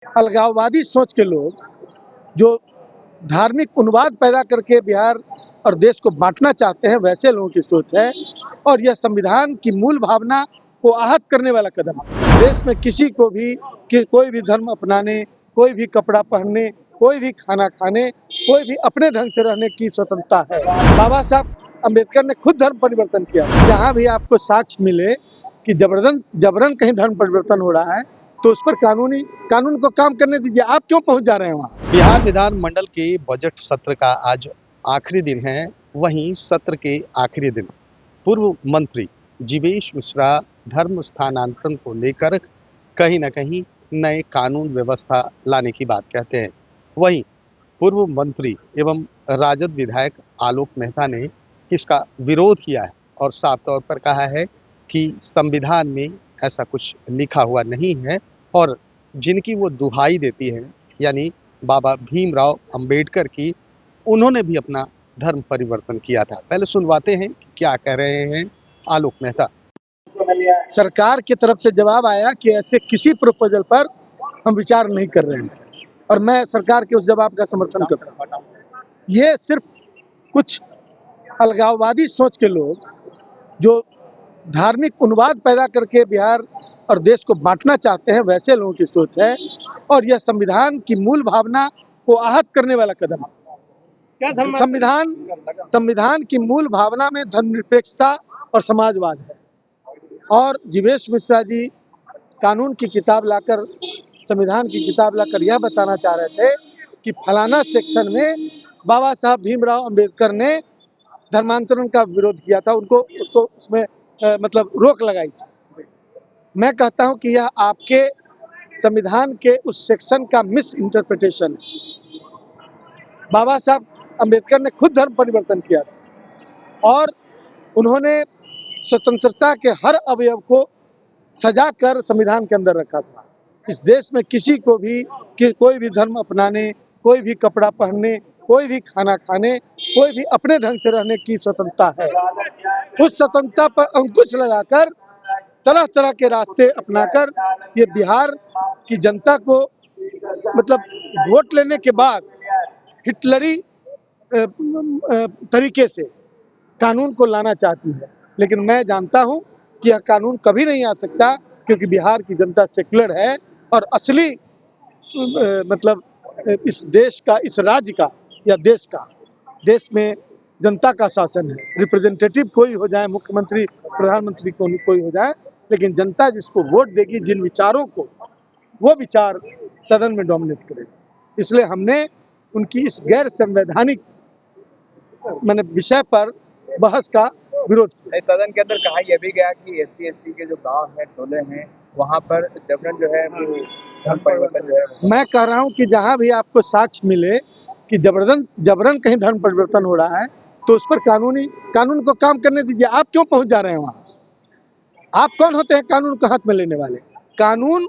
अलगाववादी सोच के लोग जो धार्मिक उन्माद पैदा करके बिहार और देश को बांटना चाहते हैं, वैसे लोगों की सोच है। और यह संविधान की मूल भावना को आहत करने वाला कदम है। देश में किसी को भी कोई भी धर्म अपनाने, कोई भी कपड़ा पहनने, कोई भी खाना खाने, कोई भी अपने ढंग से रहने की स्वतंत्रता है। बाबा साहब अम्बेडकर ने खुद धर्म परिवर्तन किया। जहाँ भी आपको साक्ष्य मिले कि जबरन कहीं धर्म परिवर्तन हो रहा है, तो उस पर कानून को काम करने दीजिए। आप क्यों पहुंच जा रहे हैं वहाँ? बिहार विधानमंडल के बजट सत्र का आज आखिरी दिन है। वहीं सत्र के आखिरी दिन पूर्व मंत्री जीवेश मिश्रा धर्म स्थानांतरण को लेकर कहीं न कहीं नए कानून व्यवस्था लाने की बात कहते हैं। वहीं पूर्व मंत्री एवं राजद विधायक आलोक मेहता ने इसका विरोध किया है और साफ तौर पर कहा है कि संविधान में ऐसा कुछ लिखा हुआ नहीं है और जिनकी वो दुहाई देती है यानी बाबा भीमराव अंबेडकर की, उन्होंने भी अपना धर्म परिवर्तन किया था। पहले सुनवाते हैं कि क्या कह रहे हैं आलोक मेहता। सरकार की तरफ से जवाब आया कि ऐसे किसी प्रपोजल पर हम विचार नहीं कर रहे हैं और मैं सरकार के उस जवाब का समर्थन करता हूँ। ये सिर्फ कुछ अलगाववादी सोच के लोग जो धार्मिक उन्माद पैदा करके बिहार और देश को बांटना चाहते हैं, वैसे लोगों की सोच है। और यह संविधान की मूल भावना को आहत करने वाला कदम है। संविधान की मूल भावना में धर्मनिरपेक्षता और समाजवाद है। और जीवेश मिश्रा जी कानून की किताब लाकर, संविधान की किताब लाकर यह बताना चाह रहे थे कि फलाना सेक्शन में बाबा साहब भीमराव अंबेडकर ने धर्मांतरण का विरोध किया था, उसको उसमें मतलब रोक लगाई थी। मैं कहता हूं कि यह आपके संविधान के उस सेक्शन का मिस इंटरप्रिटेशन है। बाबा साहब अंबेडकर ने खुद धर्म परिवर्तन किया था और उन्होंने स्वतंत्रता के हर अवयव को सजा कर संविधान के अंदर रखा था। इस देश में किसी को भी कोई भी धर्म अपनाने, कोई भी कपड़ा पहनने, कोई भी खाना खाने, कोई भी अपने ढंग से रहने की स्वतंत्रता है। उस स्वतंत्रता पर अंकुश लगाकर तरह तरह के रास्ते अपनाकर ये बिहार की जनता को मतलब वोट लेने के बाद हिटलरी तरीके से कानून को लाना चाहती है। लेकिन मैं जानता हूं कि यह कानून कभी नहीं आ सकता, क्योंकि बिहार की जनता सेक्युलर है और असली मतलब इस देश का, इस राज्य का या देश में जनता का शासन है। रिप्रेजेंटेटिव कोई हो जाए, मुख्यमंत्री प्रधानमंत्री कोई हो जाए, लेकिन जनता जिसको वोट देगी, जिन विचारों को, वो विचार सदन में डोमिनेट करेगा। इसलिए हमने उनकी इस गैर संवैधानिक विषय पर बहस का विरोध किया। सदन के अंदर कहा यह भी गया कि SC/ST के जो गांव हैं, टोले हैं, वहां पर जबरन जो है वो धर्म परिवर्तन जो है। मैं कह रहा हूं कि जहां भी आपको साक्ष्य मिले कि जबरन कहीं धर्म परिवर्तन हो रहा है, तो उस पर कानून को काम करने दीजिए। आप क्यों पहुंच जा रहे हैं वहां? आप कौन होते हैं कानून को हाथ में लेने वाले? कानून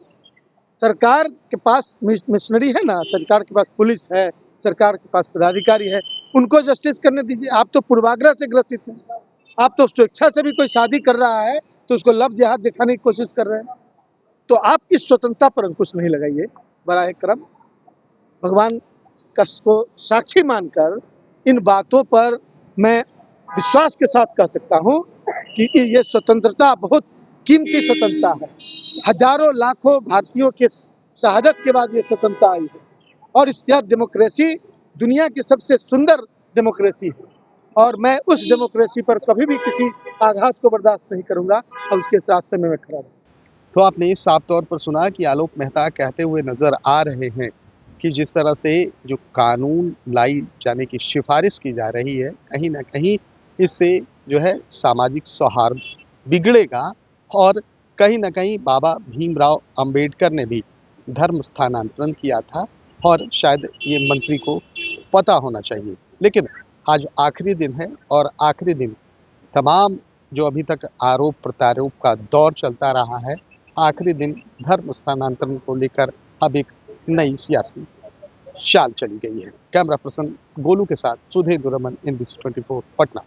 सरकार के पास मिशनरी है ना, सरकार के पास पुलिस है, सरकार के पास पदाधिकारी है, उनको जस्टिस करने दीजिए। आप तो पूर्वाग्रह से ग्रसित हैं। आप तो स्वेच्छा से भी कोई शादी कर रहा है तो उसको लव जिहाद दिखाने की कोशिश कर रहे हैं। तो आप इस स्वतंत्रता पर अंकुश नहीं लगाइए। बराए करम भगवान को साक्षी मानकर इन बातों पर मैं विश्वास के साथ कह सकता हूं कि ये स्वतंत्रता बहुत कीमती स्वतंत्रता है। हजारों लाखों भारतीयों के शहादत के बाद ये स्वतंत्रता आई है और यह डेमोक्रेसी दुनिया की सबसे सुंदर डेमोक्रेसी है और मैं उस डेमोक्रेसी पर कभी भी किसी आघात को बर्दाश्त नहीं करूंगा और उसके रास्ते में मैं खड़ा रहूंगा। तो आपने साफ तौर पर सुना कि आलोक मेहता कहते हुए नजर आ रहे हैं कि जिस तरह से जो कानून लाई जाने की सिफारिश की जा रही है, कहीं ना कहीं इससे जो है सामाजिक सौहार्द बिगड़ेगा और कहीं ना कहीं बाबा भीमराव अंबेडकर ने भी धर्म स्थानांतरण किया था और शायद ये मंत्री को पता होना चाहिए। लेकिन आज आखिरी दिन है और आखिरी दिन तमाम जो अभी तक आरोप प्रत्यारोप का दौर चलता रहा है, आखिरी दिन धर्म स्थानांतरण को लेकर अब एक नई सियासी चाल चली गई है। कैमरा पर्सन गोलू के साथ सुधीर दुरमन, NBC 24 पटना।